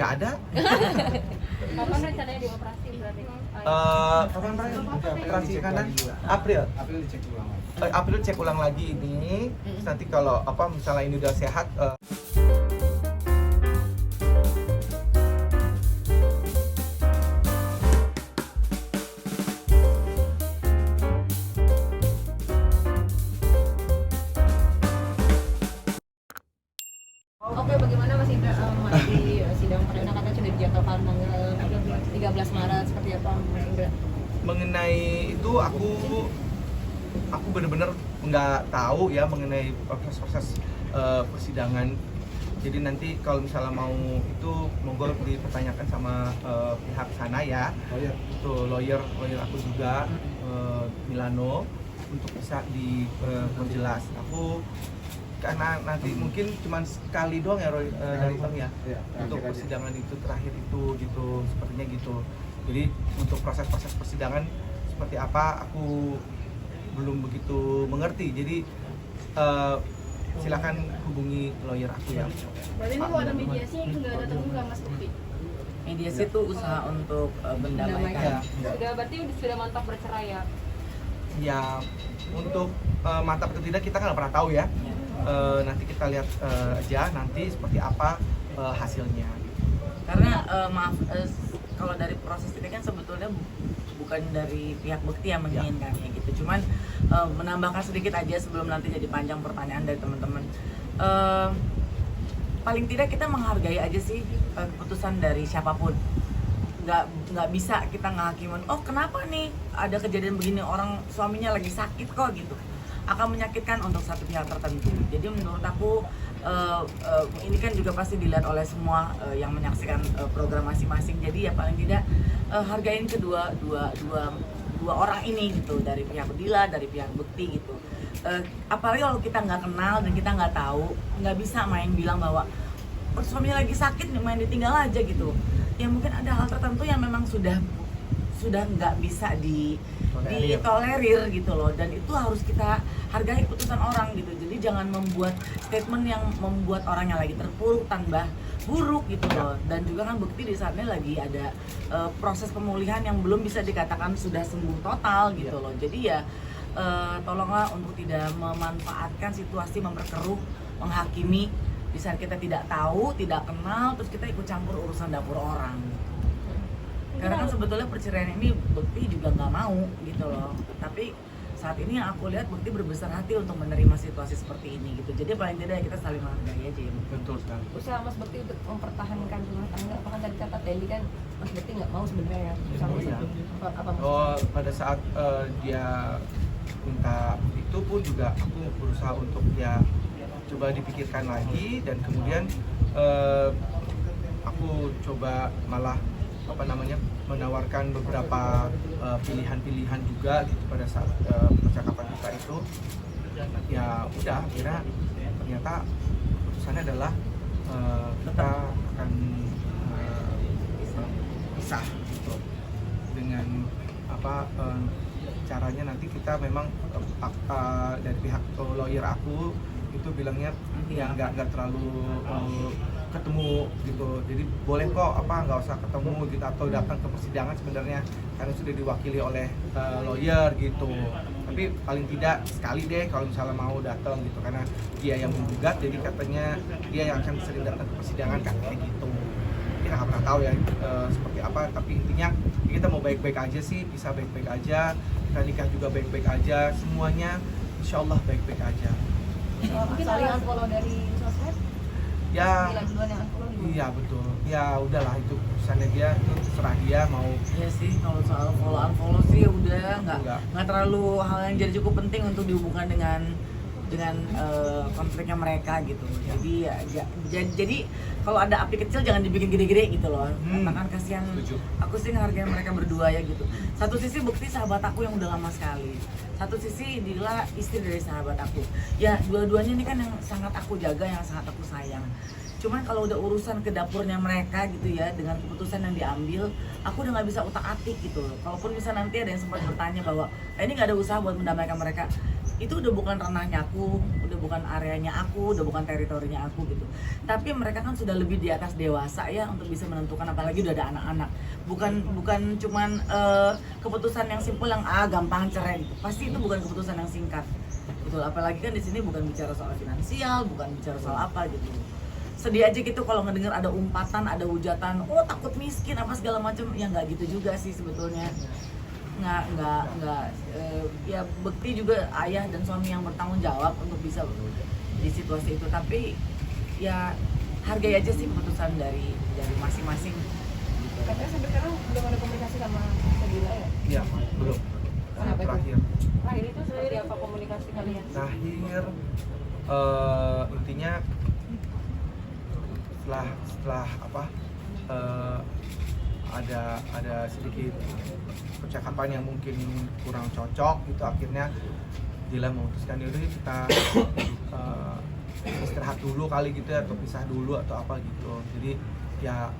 nggak ada. Kapan rencananya dioperasi berarti? Kapan operasi kanan? April. April cek ulang lagi ini. Terus nanti kalau misalnya ini udah sehat. Oke, bagaimana Mas Indra di sidang perdana katanya sudah dijadwalkan tanggal 13 Maret seperti apa Mas Indra? Mengenai itu aku benar-benar nggak tahu ya mengenai proses persidangan. Jadi nanti kalau misalnya mau itu monggo dipertanyakan sama pihak sana ya. Itu lawyer aku juga Milano untuk bisa diperjelas. Aku karena nanti mungkin cuma sekali doang ya Roy dari Bang ya untuk persidangan itu terakhir itu gitu sepertinya gitu. Jadi untuk proses persidangan seperti apa aku belum begitu mengerti. Jadi silakan hubungi lawyer aku ya. Berarti ini kalau ada mediasi nggak datang juga Mas Bukti? Mediasi itu usaha untuk mendamaikan. Berarti sudah mantap bercerai ya? Ya untuk mantap atau tidak kita kan nggak pernah tahu ya. Nanti kita lihat aja nanti seperti apa hasilnya. Karena kalau dari proses ini kan sebetulnya bukan dari pihak Bekti yang menginginkannya gitu. Cuman menambahkan sedikit aja sebelum nanti jadi panjang pertanyaan dari teman-teman. Paling tidak kita menghargai aja sih keputusan dari siapapun. Nggak bisa kita ngehakimin, oh kenapa nih ada kejadian begini, orang suaminya lagi sakit kok gitu, akan menyakitkan untuk satu pihak tertentu. Jadi menurut aku ini kan juga pasti dilihat oleh semua yang menyaksikan program masing-masing. Jadi ya paling tidak hargain kedua dua orang ini gitu, dari pihak Dila, dari pihak Bekti gitu. Apalagi kalau kita nggak kenal dan kita nggak tahu, nggak bisa main bilang bahwa suaminya lagi sakit main ditinggal aja gitu. Ya mungkin ada hal tertentu yang memang sudah nggak bisa ditolerir gitu loh, dan itu harus kita hargai keputusan orang gitu. Jadi jangan membuat statement yang membuat orang yang lagi terpuruk tambah buruk gitu loh. Dan juga kan Bekti di saat ini lagi ada proses pemulihan yang belum bisa dikatakan sudah sembuh total gitu loh. Jadi ya tolonglah untuk tidak memanfaatkan situasi, memperkeruh, menghakimi di saat kita tidak tahu, tidak kenal, terus kita ikut campur urusan dapur orang. Karena kan sebetulnya perceraian ini Bekti juga nggak mau gitu loh. Tapi saat ini yang aku lihat Bekti berbesar hati untuk menerima situasi seperti ini gitu. Jadi paling tidak kita saling menghargai aja ya. Betul sekali. Usaha Mas Bekti untuk mempertahankan rumah tangga, apakah tadi kata Teli kan Mas Bekti nggak mau sebenarnya sama apa Mas? Oh, pada saat dia minta itu pun juga aku berusaha untuk ya coba dipikirkan lagi, dan kemudian aku coba malah menawarkan beberapa pilihan-pilihan juga gitu pada saat percakapan kita itu. Ya udah, akhirnya ternyata keputusannya adalah kita akan pisah gitu. Dengan caranya nanti kita memang dari pihak lawyer aku itu bilangnya ya nggak terlalu ketemu gitu. Jadi boleh kok nggak usah ketemu gitu atau datang ke persidangan sebenarnya karena sudah diwakili oleh lawyer gitu. Tapi paling tidak sekali deh kalau misalnya mau datang gitu, karena dia yang menggugat, jadi katanya dia yang akan sering datang ke persidangan kan kayak gitu. Kita nggak pernah tahu ya seperti apa, tapi intinya kita mau baik-baik aja sih, bisa baik-baik aja, kita nikah juga baik-baik aja, semuanya insya Allah baik-baik aja. Mungkin saling unfollow dari sosmed? Ya, Duluan yang unfollow di iya betul. Ya udahlah, itu keputusannya dia, itu terserah dia mau. Ya sih, kalau soal follow sih udah nggak terlalu hal yang jadi cukup penting untuk dihubungkan dengan konfliknya mereka gitu. Jadi ya jadi kalau ada api kecil jangan dibikin gede-gede gitu loh. Karena kan kasihan. Aku sih ngehargain mereka berdua ya gitu. Satu sisi Bekti sahabat aku yang udah lama sekali. Satu sisi Dila istri dari sahabat aku. Ya dua-duanya ini kan yang sangat aku jaga, yang sangat aku sayang. Cuman kalau udah urusan ke dapurnya mereka gitu ya, dengan keputusan yang diambil, aku udah nggak bisa utak-atik gitu. Kalaupun bisa nanti ada yang sempat bertanya bahwa ini nggak ada usaha buat mendamaikan mereka, itu udah bukan ranahnya aku, udah bukan areanya aku, udah bukan teritorinya aku gitu. Tapi mereka kan sudah lebih di atas dewasa ya untuk bisa menentukan, apalagi udah ada anak-anak. Bukan cuman keputusan yang simpel yang gampang cerai gitu. Pasti itu bukan keputusan yang singkat. Betul, apalagi kan di sini bukan bicara soal finansial, bukan bicara soal apa gitu. Sedih aja gitu kalau ngedenger ada umpatan, ada hujatan, oh takut miskin apa segala macam. Ya nggak gitu juga sih sebetulnya. Nggak ya Bekti juga ayah dan suami yang bertanggung jawab untuk bisa di situasi itu, tapi ya hargai aja sih keputusan dari masing-masing gitu. Katanya sampai sekarang belum ada komunikasi sama Sadila ya? Ya, belum. Kenapa itu? Terakhir. Terakhir itu seperti apa komunikasi kalian? Terakhir intinya setelah apa ada sedikit percakapan yang mungkin kurang cocok gitu, akhirnya Dila memutuskan diri kita istirahat dulu kali gitu ya, atau pisah dulu atau apa gitu. Jadi ya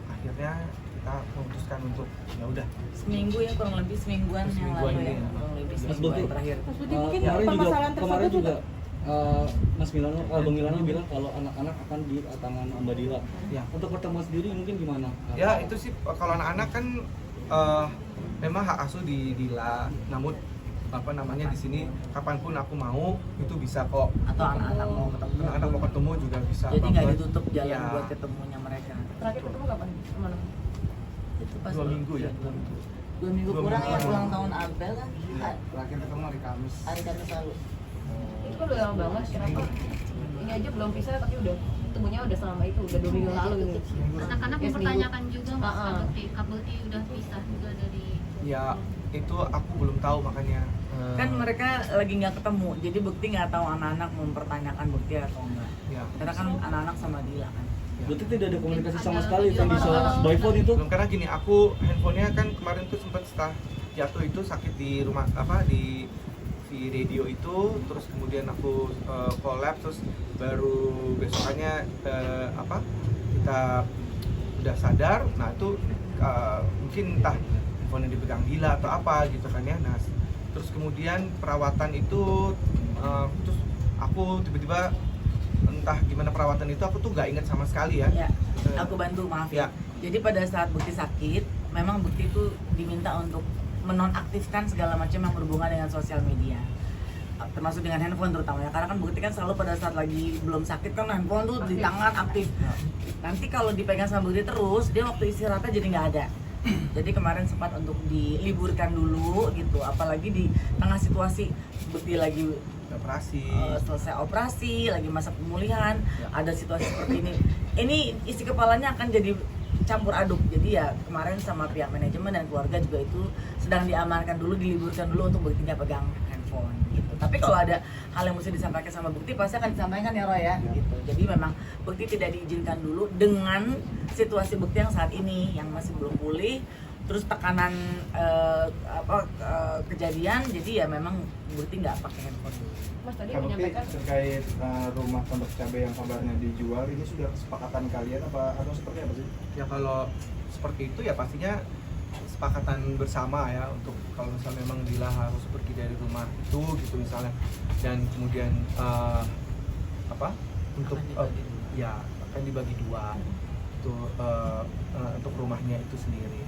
akhirnya kita memutuskan untuk ya udah Seminggu ya, kurang lebih semingguan yang Semingguan lalu ya, ini. kurang lebih Mas semingguan Budi. terakhir. Mas Budi mungkin kemarin permasalahan kemarin tersebut juga Mas Milano, Bang Milano bilang kalau anak-anak akan di tangan Mbak Dila. ya. Untuk pertemuan sendiri mungkin gimana? Ya itu sih kalau anak-anak kan memang hak asuh di Dila, namun apa namanya di sini kapanpun aku mau itu bisa kok. Atau anak-anak mau ketemu. Anak-anak mau ketemu juga bisa. Jadi nggak banget. ditutup jalan Ya, buat ketemunya mereka. terakhir ketemu kapan? Kemana? Itu pas 2 minggu ya. 2 minggu Dua kurang minggu. ya, ulang tahun Abel kan. Terakhir ketemu hari Kamis. Hari Kamis lalu. Itu kan udah lama banget, kenapa? Ini aja belum pisah tapi udah ketemunya udah selama itu, udah 2 minggu lalu gitu. Anak-anak Ya, mempertanyakan juga Mas Ah, ah. Kak Bekti udah pisah juga dari Ya itu aku belum tahu makanya. Kan mereka lagi nggak ketemu, jadi Bekti nggak tahu anak-anak mempertanyakan Bekti atau enggak. Ya. Karena kan anak-anak sama Dila kan. Berarti tidak ada komunikasi sama sekali yang bisa by phone itu? Belum, karena gini, aku handphonenya kan kemarin tuh sempat setelah jatuh itu sakit di rumah apa di radio itu, terus kemudian aku collapse, terus baru besokannya apa kita udah sadar. Nah itu mungkin entah handphone dipegang Dila atau apa gitu kan ya. Nah terus kemudian perawatan itu terus aku tiba-tiba entah gimana perawatan itu, aku tuh nggak inget sama sekali ya. Ya, aku bantu, maaf ya. Ya. Jadi pada saat Bekti sakit, memang Bekti itu diminta untuk menonaktifkan segala macam yang berhubungan dengan sosial media, termasuk dengan handphone terutama ya, karena kan Bekti kan selalu pada saat lagi belum sakit kan handphone tuh di tangan aktif. Nanti kalau dipegang sama Bekti terus, dia waktu istirahatnya jadi nggak ada. Jadi kemarin sempat untuk diliburkan dulu gitu, apalagi di tengah situasi Bekti lagi Operasi. selesai operasi, lagi masa pemulihan, Ya. ada situasi seperti ini. Ini isi kepalanya akan jadi campur aduk. Jadi ya kemarin sama pihak manajemen dan keluarga juga itu sedang diamankan dulu, diliburkan dulu untuk Bekti nggak pegang handphone gitu. Tapi kalau ada hal yang mesti disampaikan sama Bekti pasti akan disampaikan ya Roy ya, gitu. Jadi memang Bekti tidak diizinkan dulu dengan situasi Bekti yang saat ini yang masih belum pulih, terus tekanan kejadian, jadi ya memang Bekti nggak pakai handphone. Mas tadi Kak Bekti, menyampaikan terkait rumah Pondok Cabai yang kabarnya dijual, ini sudah kesepakatan kalian apa atau seperti apa sih? Ya kalau seperti itu ya pastinya kesepakatan bersama ya, untuk kalau misalnya memang Dila harus pergi dari rumah itu gitu misalnya, dan kemudian apa untuk ya akan dibagi dua itu untuk rumahnya itu sendiri.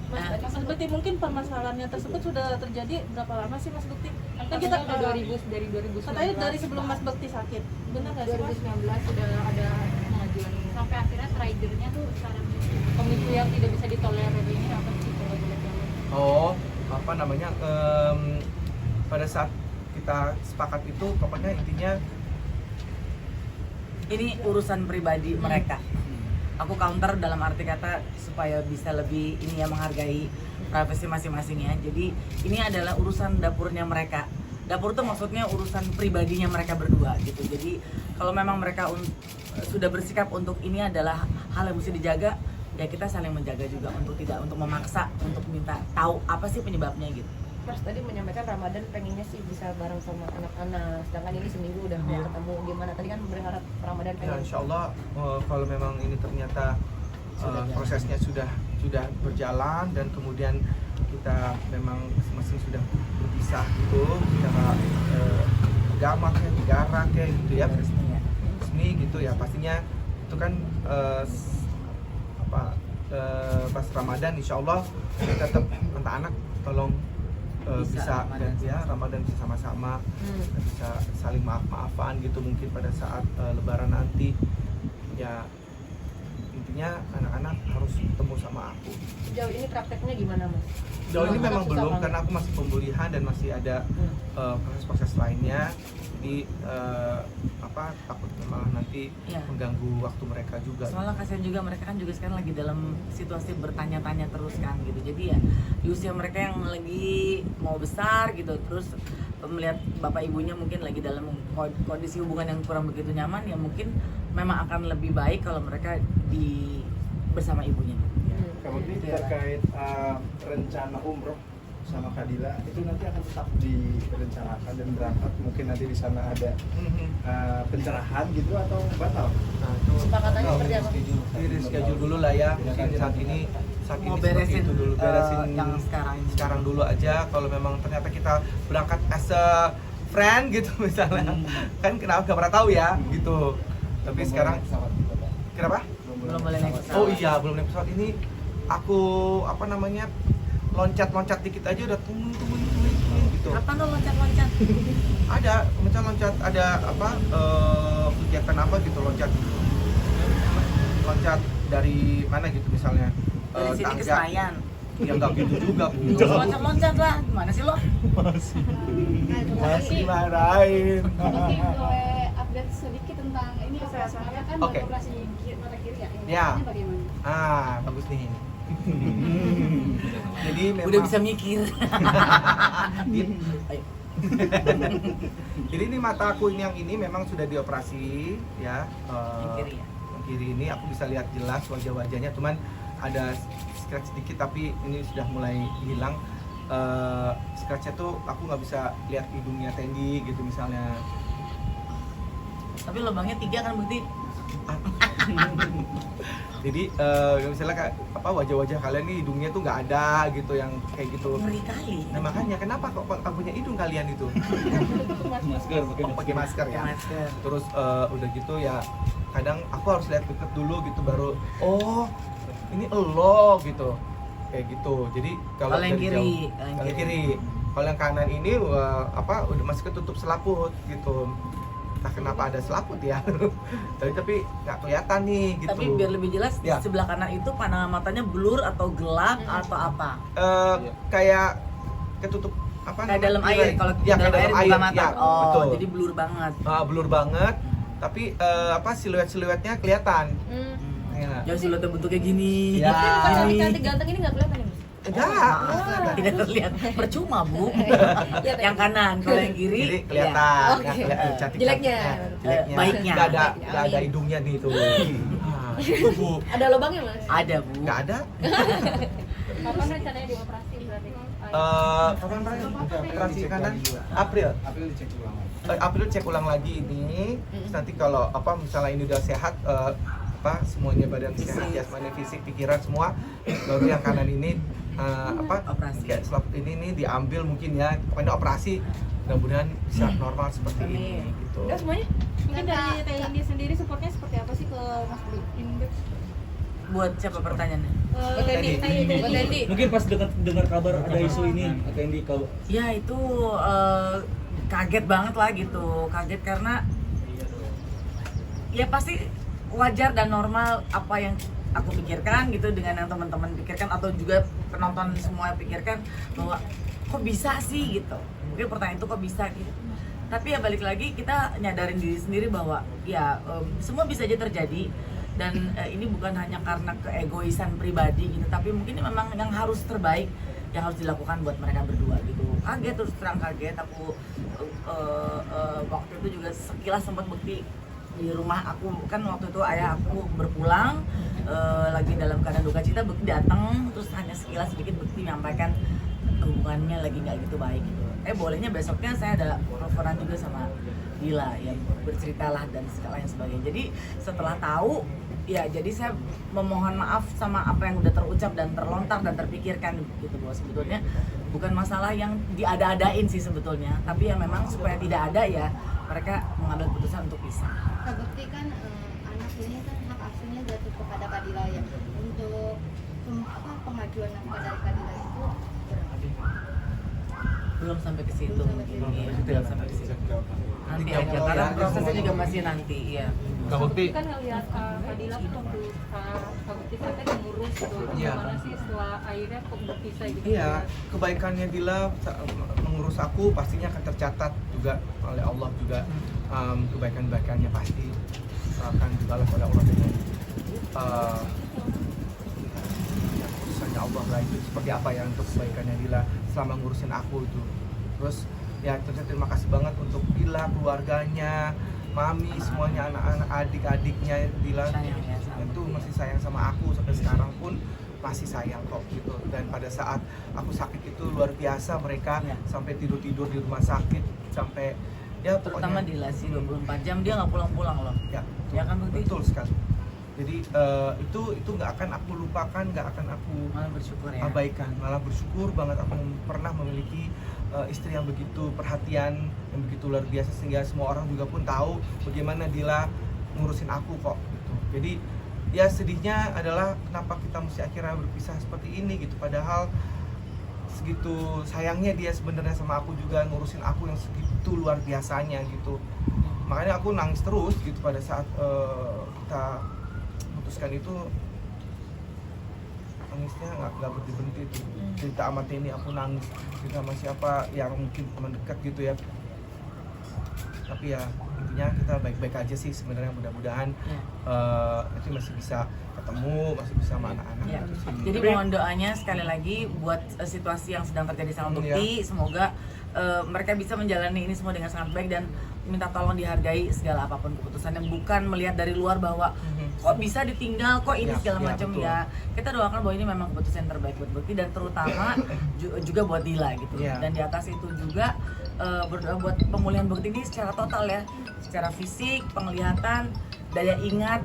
Mas tadi Mas Bekti, mungkin permasalahannya tersebut sudah terjadi berapa lama sih Mas Bekti? Kan kita udah dari 2019. katanya dari sebelum Mas Bekti sakit, benar nggak sih Mas? 2019 sudah ada pengajuan sampai akhirnya triggernya tuh sekarang Pemicu yang tidak bisa ditolerir ini apa sih kalau boleh tahu? Oh, apa namanya? Pada saat kita sepakat itu, pokoknya intinya Ini urusan pribadi mereka. Aku counter dalam arti kata supaya bisa lebih ini ya, menghargai privasi masing-masing ya. Jadi ini adalah urusan dapurnya mereka. Dapur itu maksudnya urusan pribadinya mereka berdua gitu. Jadi kalau memang mereka sudah bersikap untuk ini adalah hal yang mesti dijaga, ya kita saling menjaga juga untuk tidak untuk memaksa untuk minta tahu apa sih penyebabnya gitu. Mas tadi menyampaikan Ramadan pengennya sih bisa bareng sama anak-anak, sedangkan ini seminggu udah nggak ketemu. Gimana? Tadi kan berharap Ramadan ya pengen. insya Allah kalau memang ini ternyata prosesnya sudah berjalan dan kemudian kita memang masing-masing sudah berpisah gitu secara agama kayak negara kayak gitu ya, Resmi ya. resmi gitu ya, pastinya itu kan pas Ramadan insya Allah tetap anak-anak tolong bisa Ramadan ya Ramadan bisa sama-sama, bisa saling maaf-maafan gitu mungkin pada saat Lebaran nanti ya. Intinya anak-anak harus ketemu sama aku. Sejauh ini prakteknya gimana Mas? Jauh ini memang Susah belum banget. karena aku masih pemulihan dan masih ada proses-proses lainnya. Jadi takut malah nanti Iya. mengganggu waktu mereka juga. Soalnya kasihan juga mereka kan juga sekarang lagi dalam situasi bertanya-tanya terus kan gitu. Jadi ya di usia mereka yang lagi mau besar gitu, terus melihat bapak ibunya mungkin lagi dalam kondisi hubungan yang kurang begitu nyaman, ya mungkin memang akan lebih baik kalau mereka bersama ibunya. Kamu ini terkait rencana umroh sama Kadila itu nanti akan tetap direncanakan dan berangkat, mungkin nanti di sana ada pencerahan gitu atau batal? Nah, itu Kesepakatannya seperti apa? di schedule dulu lah ya. Mungkin saat ini Mau seperti beresin itu dulu, beresin yang sekarang ini. sekarang dulu aja. Kalau memang ternyata kita berangkat as a friend gitu misalnya, kan kenapa gak pernah tahu ya gitu. Tapi sekarang kenapa? Belum boleh naik pesawat. Oh iya, belum naik pesawat. Ini aku loncat-loncat dikit aja udah tung gitu. Kapan lo loncat-loncat? Ada loncat ada kegiatan apa gitu, loncat dari mana gitu misalnya Dari sini ke Senayan. ya nggak gitu juga Bu. Loncat-loncat lah. Gimana sih lo? Masih marahin. Mungkin boleh update sedikit tentang ini operasinya kan Oke. operasi mata kiri ya. Ya. Ini bagaimana? Bagus nih. Jadi memang Udah bisa mikir. Ayo. Jadi ini mata aku yang ini memang sudah dioperasi ya. Yang kiri ya? Yang kiri ini aku bisa lihat jelas wajah-wajahnya, cuman ada scratch sedikit tapi ini sudah mulai hilang. Scratchnya tuh aku nggak bisa lihat hidungnya Tendi gitu misalnya. Tapi lubangnya 3 kan berarti. Jadi misalnya kayak wajah-wajah kalian nih hidungnya tuh nggak ada gitu yang kayak gitu. Ngeri kali. Nah makanya kenapa kok nggak punya hidung kalian itu? Masker Pakai masker ya. Masker. Terus udah gitu ya kadang aku harus lihat deket dulu gitu baru ini elo gitu kayak gitu. Jadi Kalau yang dari kiri, jauh- yang kalau yang kiri. kiri, kalau yang kanan ini udah masih ketutup selaput gitu. Entah kenapa ada selaput ya. tapi nggak kelihatan nih gitu. Tapi biar lebih jelas, Ya. di sebelah kanan itu pandangan matanya blur atau gelap atau apa? Kayak ketutup Kayak dalam air, kalau ya, dalam kayak air buka mata. ya, Oh, betul. jadi blur banget. Blur banget tapi siluet-siluetnya kelihatan. Ya. Jangan siluetnya bentuknya gini. Ya. Tapi bukan Gini. cantik ganteng ini nggak kelihatan ya Mas? Enggak. Tidak terlihat. Percuma, Bu. Iya, Yang kanan, kalau yang kiri Jadi ya. kelihatan, Oke. yang kelihatan cantik Jeleknya. jeleknya. Baiknya. Nggak ada hidungnya nih itu. Itu Bu. Ada lubangnya Mas? Ada, Bu. Nggak ada. Kapan rencananya dioperasi berarti? Kapan operasi kanan? April. April dicek ulang lagi. April cek ulang lagi ini. Terus nanti kalau misalnya ini udah sehat semuanya badan sehat, jasmani, fisik, pikiran semua, baru yang kanan ini Operasi. kayak selaput ini nih diambil mungkin ya. Pokoknya operasi mudah-mudahan bisa normal seperti ini Amin. gitu. Udah semuanya? Mungkin dari TNI sendiri supportnya seperti apa sih ke Mas Indek? Buat siapa pertanyaannya? Buat Tendi. Buat Tendi. Mungkin pas dengar kabar ada isu ini, Tendi Ya itu kaget banget lah gitu, kaget karena ya pasti wajar dan normal apa yang aku pikirkan gitu dengan yang teman-teman pikirkan atau juga penonton semua pikirkan bahwa kok bisa sih gitu, mungkin pertanyaan itu kok bisa gitu. Tapi ya balik lagi kita nyadarin diri sendiri bahwa ya semua bisa aja terjadi dan ini bukan hanya karena keegoisan pribadi gitu, tapi mungkin ini memang yang harus terbaik yang harus dilakukan buat mereka berdua gitu. Kaget, terus terang kaget aku waktu itu juga sekilas sempat bukti di rumah aku kan waktu itu ayah aku berpulang lagi dalam keadaan duka cita, bukti datang terus hanya sekilas sedikit bukti menyampaikan hubungannya lagi nggak gitu baik gitu. Bolehnya besoknya saya ada teleponan juga sama Dila yang berceritalah dan segala yang sebagainya. Jadi setelah tahu ya, jadi saya memohon maaf sama apa yang udah terucap dan terlontar dan terpikirkan gitu, bahwa sebetulnya bukan masalah yang diada-adain sih sebetulnya, tapi ya memang supaya tidak ada ya mereka mengambil keputusan untuk pisah. Terbukti kan anak ini kan hak asuhnya jatuh kepada Kadila ya. Untuk pengajuan nafkah dari Kadila itu Belum sampai ke situ Belum sampai mungkin. ke situ. Iya, Itu belum ya, sampai ke situ. Nanti Tiga aja bulan karena ya. prosesnya juga masih nanti, iya. Kak Bukti. kan ngeliat Fadila kan waktu Kak Bukti katanya yang ngurus gitu, Iya. gimana sih setelah akhirnya kok berpisah gitu? Iya, kebaikannya Dila mengurus aku pastinya akan tercatat juga oleh Allah juga. Kebaikan-kebaikannya pasti akan dibalas oleh Allah dengan keputusannya Allah lah, itu seperti apa ya untuk kebaikannya Dila selama ngurusin aku itu. Terus ya terima kasih banget untuk Dila, keluarganya, mami, semuanya, anak-anak, adik-adiknya Dila Sayang ya sama itu dia. masih sayang sama aku sampai sekarang pun masih sayang kok gitu. Dan pada saat aku sakit itu luar biasa mereka Ya. sampai tidur-tidur di rumah sakit sampai ya Terutama pokoknya Dila sih 24 jam dia nggak pulang-pulang loh. ya, Ya kan Bukti? betul sekali. Jadi itu nggak akan aku lupakan, nggak akan aku Malah bersyukur ya. abaikan, malah bersyukur banget aku pernah memiliki istri yang begitu perhatian, yang begitu luar biasa, sehingga semua orang juga pun tahu bagaimana Dila ngurusin aku kok gitu. Jadi ya sedihnya adalah kenapa kita mesti akhirnya berpisah seperti ini gitu, padahal segitu sayangnya dia sebenarnya sama aku juga, ngurusin aku yang segitu luar biasanya gitu. Makanya aku nangis terus gitu pada saat kita memutuskan itu, nangisnya nggak berhenti itu. Cerita sama Tini aku nangis, cerita sama siapa yang mungkin teman dekat gitu ya. Tapi ya intinya kita baik-baik aja sih sebenarnya, mudah-mudahan Ya. nanti masih bisa ketemu, masih bisa sama anak-anak. Ya. gitu sih. Jadi mohon doanya sekali lagi buat situasi yang sedang terjadi sama Bukti, semoga mereka bisa menjalani ini semua dengan sangat baik dan minta tolong dihargai segala apapun keputusannya, bukan melihat dari luar bahwa kok bisa ditinggal, kok ini Ya, segala ya, macam betul. ya. Kita doakan bahwa ini memang keputusan yang terbaik buat Bukti dan terutama juga buat Dila gitu. Ya. Dan di atas itu juga berdoa buat pemulihan Bukti ini secara total ya, secara fisik, penglihatan, daya ingat,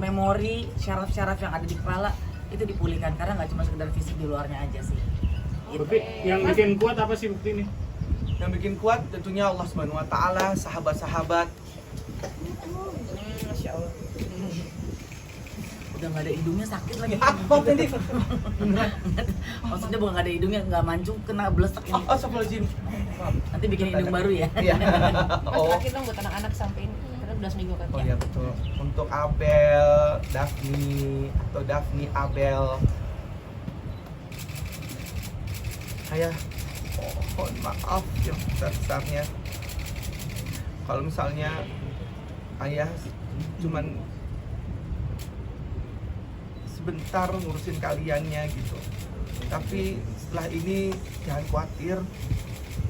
memori, syaraf-syaraf yang ada di kepala itu dipulihkan, karena nggak cuma sekedar fisik, di luarnya aja sih. Gitu. Bukti, yang bikin kuat apa sih Bukti ini? Yang bikin kuat tentunya Allah Subhanahu wa taala, sahabat-sahabat. Masya Allah. Udah nggak ada hidungnya sakit lagi. Apa tadi? Maksudnya bukan nggak ada hidungnya, nggak mancung, kena blesek ini. Astagfirullahaladzim. Nanti bikin hidung baru ya. Iya. Mas Oh. terakhir dong buat anak-anak sampai ini karena 11 minggu kan. Oh iya betul. Untuk Abel, Daphne, Abel. Ayah, mohon maaf yang besar-besarnya. Kalau misalnya ayah cuman sebentar ngurusin kaliannya gitu. Tapi setelah ini jangan khawatir.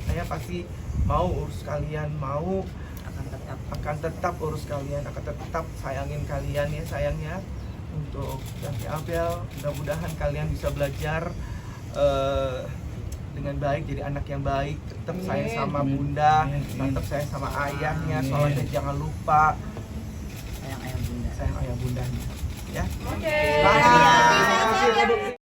Saya pasti mau urus kalian, akan tetap urus kalian, akan tetap sayangin kalian ya sayangnya. Untuk Daphne, Abel, mudah-mudahan kalian bisa belajar dengan baik, jadi anak yang baik, tetap sayang sama bunda, tetap sayang sama ayahnya, soalnya jangan lupa Sayang ayah bunda. sayang ayah bundanya ya. Oke. Semangat.